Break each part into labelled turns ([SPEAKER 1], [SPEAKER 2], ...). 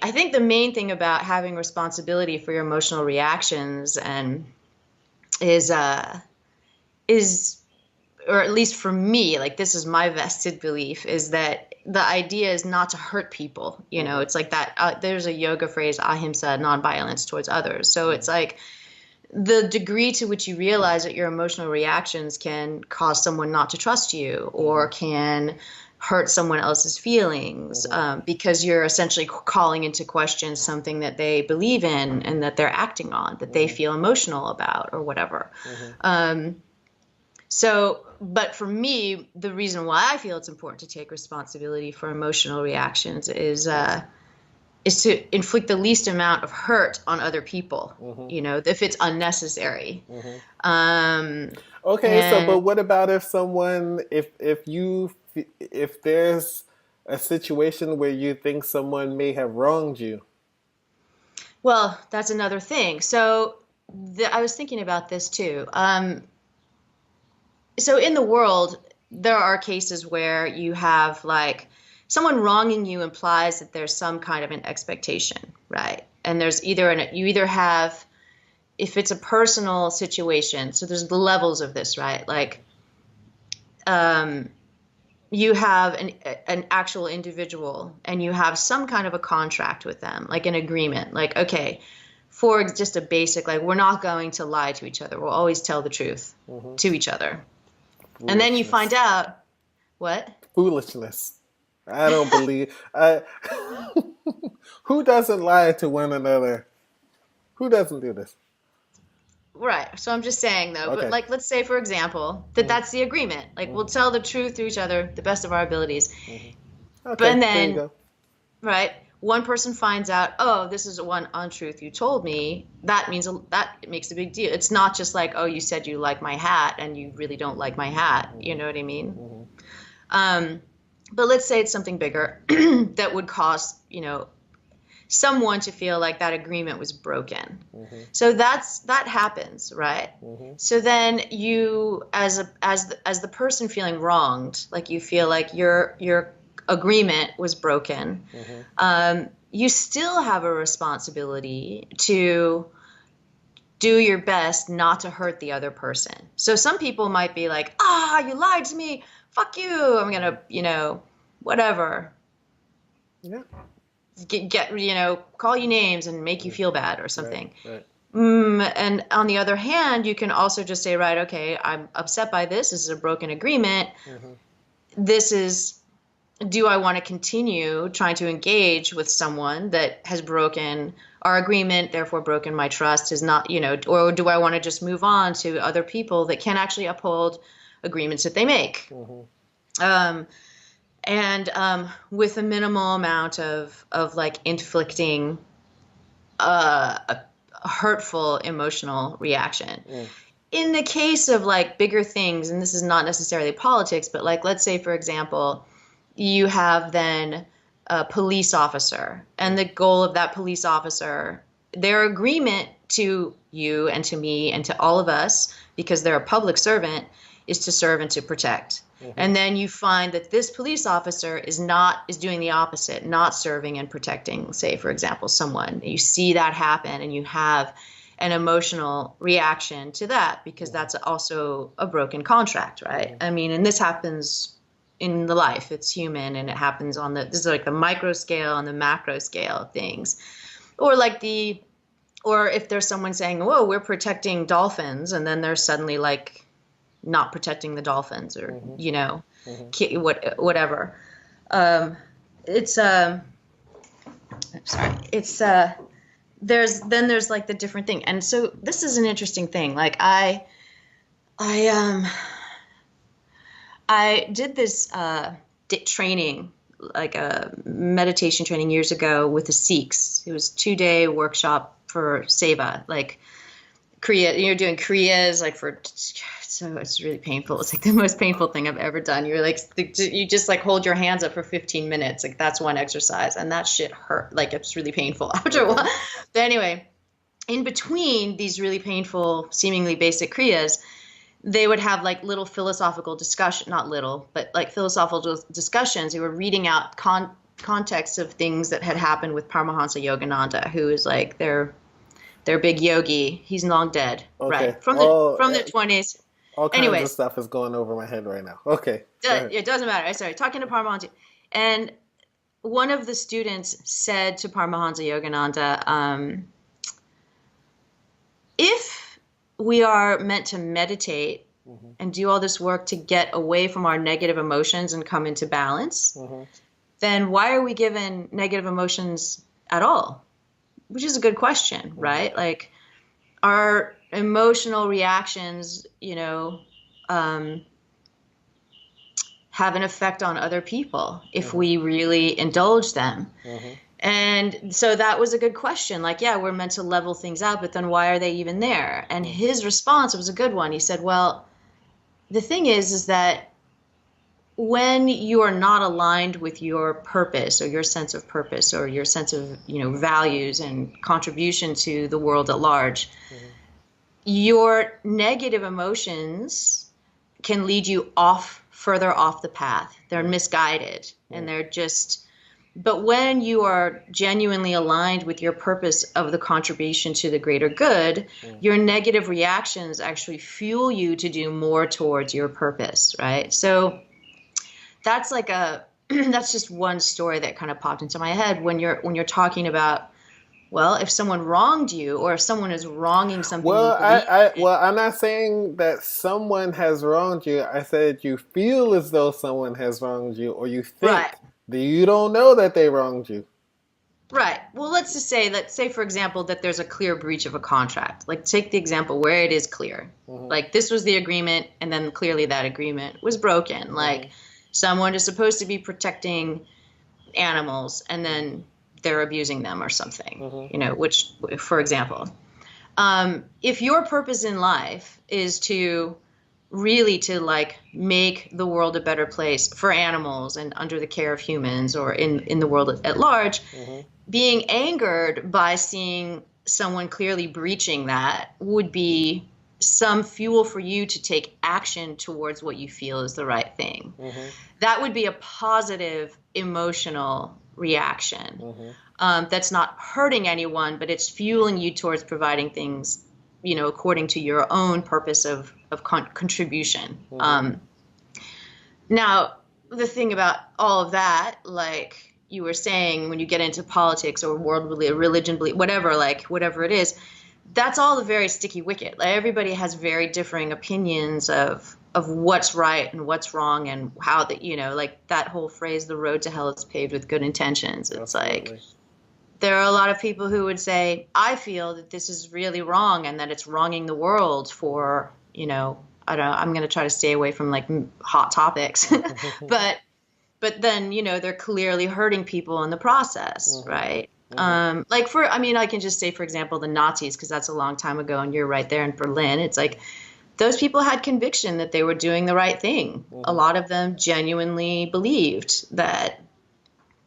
[SPEAKER 1] I think the main thing about having responsibility for your emotional reactions and is, or at least for me, like this is my vested belief, is that the idea is not to hurt people. You know, it's like that. There's a yoga phrase, ahimsa, nonviolence towards others. So it's like the degree to which you realize that your emotional reactions can cause someone not to trust you or can hurt someone else's feelings because you're essentially calling into question something that they believe in and that they're acting on, that they feel emotional about or whatever. But for me, the reason why I feel it's important to take responsibility for emotional reactions is to inflict the least amount of hurt on other people, you know, if it's unnecessary.
[SPEAKER 2] Okay, but what about if someone, if there's a situation where you think someone may have wronged you?
[SPEAKER 1] Well, that's another thing. So I was thinking about this too. So in the world, there are cases where you have like someone wronging you implies that there's some kind of an expectation, right? And there's you either have, if it's a personal situation, so there's the levels of this, right? Like, you have an actual individual and you have some kind of a contract with them, like an agreement, like, okay, for just a basic, like, we're not going to lie to each other. We'll always tell the truth to each other. And then you find out what?
[SPEAKER 2] Foolishness. I don't believe. Who doesn't lie to one another? Who doesn't do this?
[SPEAKER 1] Right. So I'm just saying, though, but like, let's say, for example, that's the agreement. Like, we'll tell the truth to each other, the best of our abilities.
[SPEAKER 2] Okay,
[SPEAKER 1] but then, right, one person finds out, oh, this is one untruth you told me. That means that makes a big deal. It's not just like, oh, you said you like my hat and you really don't like my hat. You know what I mean? But let's say it's something bigger that would cause, you know, someone to feel like that agreement was broken. So that happens, right? So then you, as the person feeling wronged, like you feel like your agreement was broken, you still have a responsibility to do your best not to hurt the other person. So some people might be like, you lied to me. Fuck you. I'm going to, you know, whatever.
[SPEAKER 2] Yeah.
[SPEAKER 1] Get you know, call you names and make you feel bad or something.
[SPEAKER 2] Right.
[SPEAKER 1] And on the other hand, you can also just say, right, okay, I'm upset by this. This is a broken agreement. Do I want to continue trying to engage with someone that has broken our agreement, therefore broken my trust, is not, you know, or do I want to just move on to other people that can actually uphold agreements that they make? With a minimal amount of like inflicting a hurtful emotional reaction. In the case of like bigger things, and this is not necessarily politics, but like, let's say, for example, you have then a police officer, and the goal of that police officer, their agreement to you and to me and to all of us, because they're a public servant, is to serve and to protect. And then you find that this police officer is doing the opposite, not serving and protecting, say, for example, someone. You see that happen and you have an emotional reaction to that because that's also a broken contract, right? I mean, and this happens in the life. It's human, and it happens on this is like the micro scale and the macro scale of things. Or like or if there's someone saying, whoa, we're protecting dolphins, and then they're suddenly like not protecting the dolphins, or you know, whatever. There's like the different thing, and so this is an interesting thing. Like I did this training, like a meditation training years ago with the Sikhs. It was a 2-day workshop for seva, like Kriya. You're doing Kriyas, like so it's really painful. It's like the most painful thing I've ever done. You're like, you just like hold your hands up for 15 minutes. Like that's one exercise, and that shit hurt. Like it's really painful after a while. But anyway, in between these really painful, seemingly basic Kriyas, they would have like little philosophical discussion, not little, but like philosophical discussions. They were reading out context of things that had happened with Paramahansa Yogananda, who is like their big yogi. He's long dead,
[SPEAKER 2] Okay.
[SPEAKER 1] right? From the 20s.
[SPEAKER 2] All kinds of
[SPEAKER 1] Anyways,
[SPEAKER 2] stuff is going over my head right now. Okay.
[SPEAKER 1] it doesn't matter. I started talking to Paramahansa, and one of the students said to Paramahansa Yogananda, if we are meant to meditate and do all this work to get away from our negative emotions and come into balance, then why are we given negative emotions at all? Which is a good question, right? Like, our emotional reactions, have an effect on other people if we really indulge them. And so that was a good question. Like, yeah, we're meant to level things out, but then why are they even there? And his response was a good one. He said, well, the thing is that when you are not aligned with your purpose or your sense of purpose or your sense of, values and contribution to the world at large, your negative emotions can lead you further off the path. They're misguided and they're just, but when you are genuinely aligned with your purpose of the contribution to the greater good, your negative reactions actually fuel you to do more towards your purpose, right? So that's like that's just one story that kind of popped into my head when you're talking about, well, if someone wronged you or if someone is wronging something.
[SPEAKER 2] Well, I'm not saying that someone has wronged you. I said you feel as though someone has wronged you, or you think that you don't know that they wronged you.
[SPEAKER 1] Right. Well, let's say, for example, that there's a clear breach of a contract. Like, take the example where it is clear. Like, this was the agreement, and then clearly that agreement was broken. Like, someone is supposed to be protecting animals, and then they're abusing them or something, which, for example, if your purpose in life is to like make the world a better place for animals and under the care of humans or in the world at large, being angered by seeing someone clearly breaching that would be some fuel for you to take action towards what you feel is the right thing. That would be a positive emotional reaction. That's not hurting anyone, but it's fueling you towards providing things, according to your own purpose of contribution. Now, the thing about all of that, like you were saying, when you get into politics or world religion, whatever it is, that's all the very sticky wicket. Like, everybody has very differing opinions of what's right and what's wrong and how that, like that whole phrase, the road to hell is paved with good intentions. It's like, there are a lot of people who would say, I feel that this is really wrong and that it's wronging the world for, I don't know, I'm going to try to stay away from like hot topics, but then, they're clearly hurting people in the process. Right. I can just say, for example, the Nazis, because that's a long time ago and you're right there in Berlin. It's like, those people had conviction that they were doing the right thing. A lot of them genuinely believed that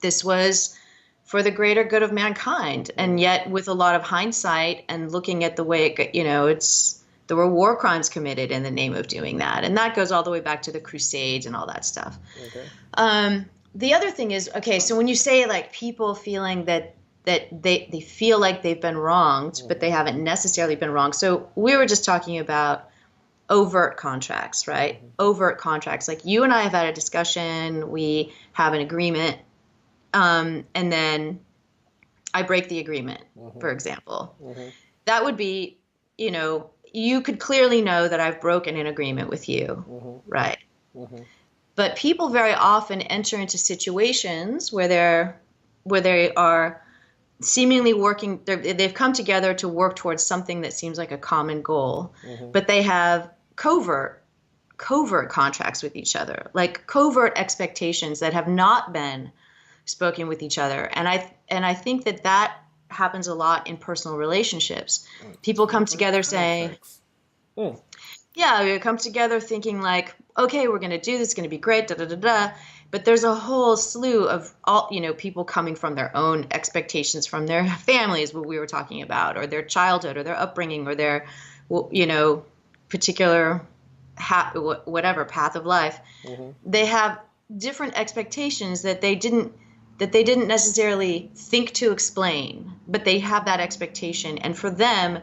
[SPEAKER 1] this was for the greater good of mankind. And yet, with a lot of hindsight and looking at the way there were war crimes committed in the name of doing that. And that goes all the way back to the Crusades and all that stuff. The other thing is, so when you say like people feeling that they feel like they've been wronged, but they haven't necessarily been wronged. So we were just talking about overt contracts, right? Overt contracts. Like, you and I have had a discussion, we have an agreement, and then I break the agreement, for example. That would be, you could clearly know that I've broken an agreement with you, right? But people very often enter into situations where they are seemingly working, they've come together to work towards something that seems like a common goal, but they have covert contracts with each other, like covert expectations that have not been spoken with each other. And I think that happens a lot in personal relationships. People come together saying, we come together thinking like, okay, we're going to do this, it's going to be great, da da da da. But there's a whole slew of all, people coming from their own expectations from their families, what we were talking about, or their childhood, or their upbringing, or their, particular whatever path of life. They have different expectations that they didn't that they didn't necessarily think to explain, but they have that expectation. And for them,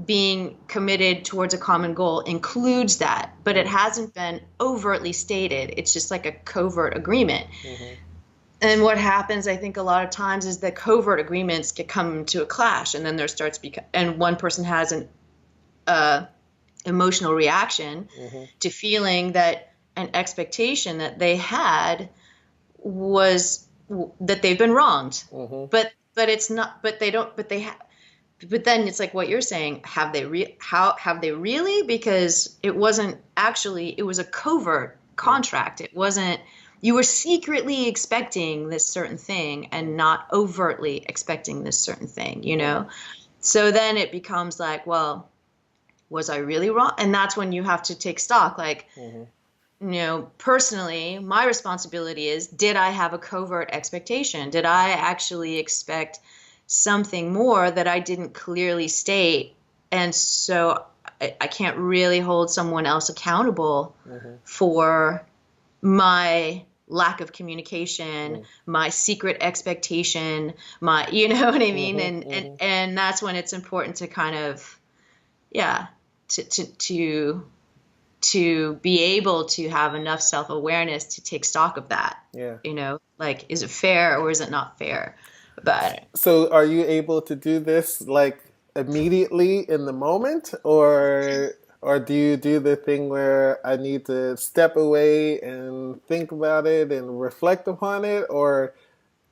[SPEAKER 1] being committed towards a common goal includes that, but it hasn't been overtly stated. It's just like a covert agreement. Mm-hmm. And what happens, I think, a lot of times is that covert agreements come to a clash, and then there starts and one person has an emotional reaction mm-hmm. to feeling that an expectation that they had was that they've been wronged. Mm-hmm. But it's not. But they don't. But they have. But then it's like what you're saying. Have they really? Because it wasn't actually. It was a covert contract. It wasn't. You were secretly expecting this certain thing and not overtly expecting this certain thing. You know. So then it becomes like, well, was I really wrong? And that's when you have to take stock. Like, mm-hmm. you know, personally, my responsibility is: did I have a covert expectation? Did I actually expect something more that I didn't clearly state? And so I can't really hold someone else accountable mm-hmm. for my lack of communication, my secret expectation, my, you know what I mean? Mm-hmm, and that's when it's important to kind of, yeah, to be able to have enough self-awareness to take stock of that. Yeah. You know, like, is it fair or is it not fair? But
[SPEAKER 2] so are you able to do this like immediately in the moment, or do you do the thing where I need to step away and think about it and reflect upon it, or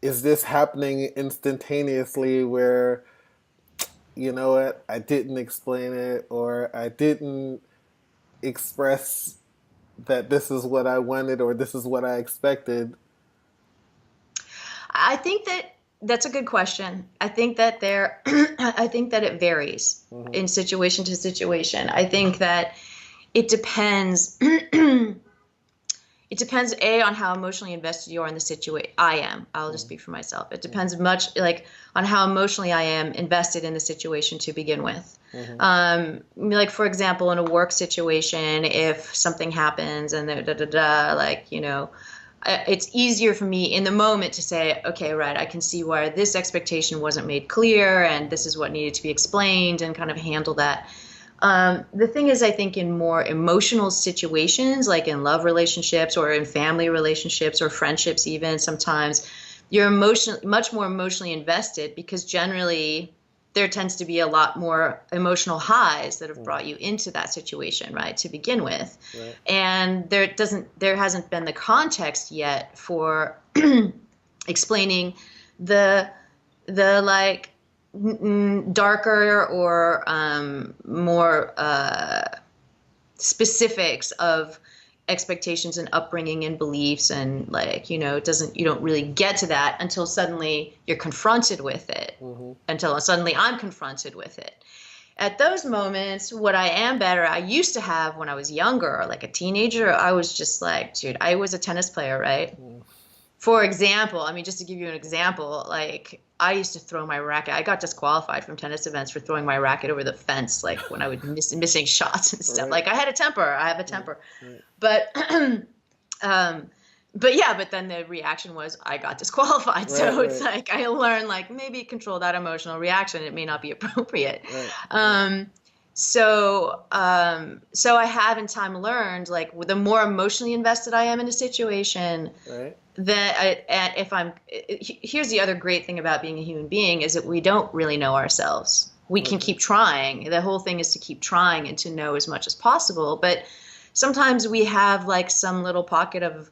[SPEAKER 2] is this happening instantaneously where, you know what, I didn't explain it, or I didn't express that this is what I wanted or this is what I expected?
[SPEAKER 1] I think that's a good question. I think that I think that it varies mm-hmm. in situation to situation. I think that it depends. It depends, on how emotionally invested you are in the situation. I am. I'll just speak for myself. It depends much on how emotionally I am invested in the situation to begin with. Mm-hmm. Like, for example, in a work situation, if something happens and like, you know, it's easier for me in the moment to say, okay, right, I can see why this expectation wasn't made clear and this is what needed to be explained, and kind of handle that. The thing is, I think in more emotional situations, like in love relationships or in family relationships or friendships even, sometimes you're much more emotionally invested, because generally there tends to be a lot more emotional highs that have brought you into that situation, right, to begin with. Right. And there hasn't been the context yet for explaining the like darker or more specifics of expectations and upbringing and beliefs, and like, you know, you don't really get to that until suddenly you're confronted with it. Mm-hmm. Until suddenly I'm confronted with it. At those moments, what I used to have when I was younger, or like a teenager, I was just like, dude, I was a tennis player, right? Mm. For example, I mean, just to give you an example, like, I used to throw my racket. I got disqualified from tennis events for throwing my racket over the fence, like when I would missing shots and stuff. Right. Like, I had a temper. I have a temper. Right. But then the reaction was I got disqualified. Right, so it's like I learned, like, maybe control that emotional reaction. It may not be appropriate. Right. So I have in time learned, like, the more emotionally invested I am in a situation, right, here's the other great thing about being a human being is that we don't really know ourselves. We can keep trying. The whole thing is to keep trying and to know as much as possible. But sometimes we have like some little pocket of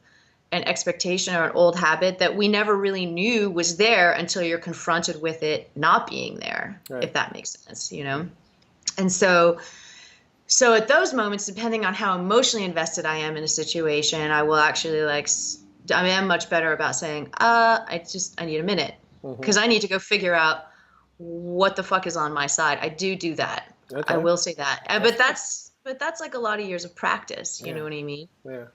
[SPEAKER 1] an expectation or an old habit that we never really knew was there until you're confronted with it not being there, right, if that makes sense, you know? And so at those moments, depending on how emotionally invested I am in a situation, I will actually I am much better about saying, I need a minute, because I need to go figure out what the fuck is on my side. I do that. Okay. I will say that. But that's like a lot of years of practice. You know what I mean?
[SPEAKER 2] Yeah.